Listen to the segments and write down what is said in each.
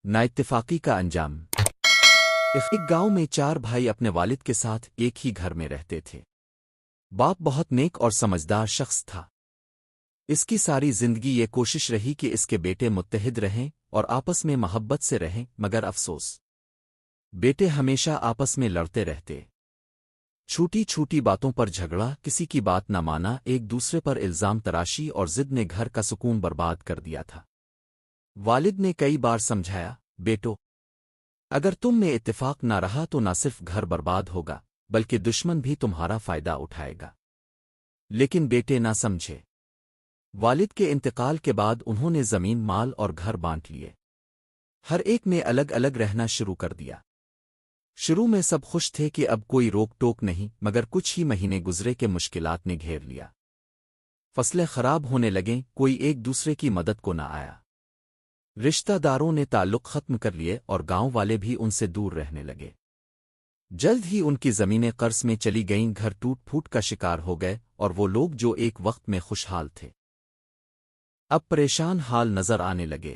نااتفاقی کا انجام۔ ایک گاؤں میں چار بھائی اپنے والد کے ساتھ ایک ہی گھر میں رہتے تھے۔ باپ بہت نیک اور سمجھدار شخص تھا۔ اس کی ساری زندگی یہ کوشش رہی کہ اس کے بیٹے متحد رہیں اور آپس میں محبت سے رہیں، مگر افسوس، بیٹے ہمیشہ آپس میں لڑتے رہتے۔ چھوٹی چھوٹی باتوں پر جھگڑا، کسی کی بات نہ مانا، ایک دوسرے پر الزام تراشی اور ضد نے گھر کا سکون برباد کر دیا تھا۔ والد نے کئی بار سمجھایا، بیٹو، اگر تم میں اتفاق نہ رہا تو نہ صرف گھر برباد ہوگا بلکہ دشمن بھی تمہارا فائدہ اٹھائے گا، لیکن بیٹے نہ سمجھے۔ والد کے انتقال کے بعد انہوں نے زمین، مال اور گھر بانٹ لیے۔ ہر ایک نے الگ الگ رہنا شروع کر دیا۔ شروع میں سب خوش تھے کہ اب کوئی روک ٹوک نہیں، مگر کچھ ہی مہینے گزرے کہ مشکلات نے گھیر لیا۔ فصلیں خراب ہونے لگیں، کوئی ایک دوسرے کی مدد کو نہ آیا۔ رشتہ داروں نے تعلق ختم کر لیے اور گاؤں والے بھی ان سے دور رہنے لگے۔ جلد ہی ان کی زمینیں قرض میں چلی گئیں، گھر ٹوٹ پھوٹ کا شکار ہو گئے، اور وہ لوگ جو ایک وقت میں خوشحال تھے اب پریشان حال نظر آنے لگے۔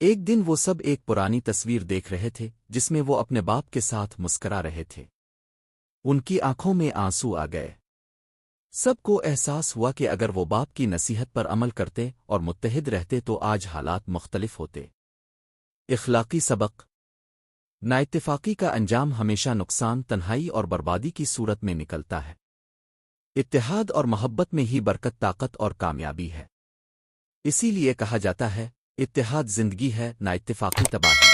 ایک دن وہ سب ایک پرانی تصویر دیکھ رہے تھے جس میں وہ اپنے باپ کے ساتھ مسکرا رہے تھے۔ ان کی آنکھوں میں آنسو آ گئے۔ سب کو احساس ہوا کہ اگر وہ باپ کی نصیحت پر عمل کرتے اور متحد رہتے تو آج حالات مختلف ہوتے۔ اخلاقی سبق: نااتفاقی کا انجام ہمیشہ نقصان، تنہائی اور بربادی کی صورت میں نکلتا ہے۔ اتحاد اور محبت میں ہی برکت، طاقت اور کامیابی ہے۔ اسی لیے کہا جاتا ہے، اتحاد زندگی ہے، نااتفاقی تباہی۔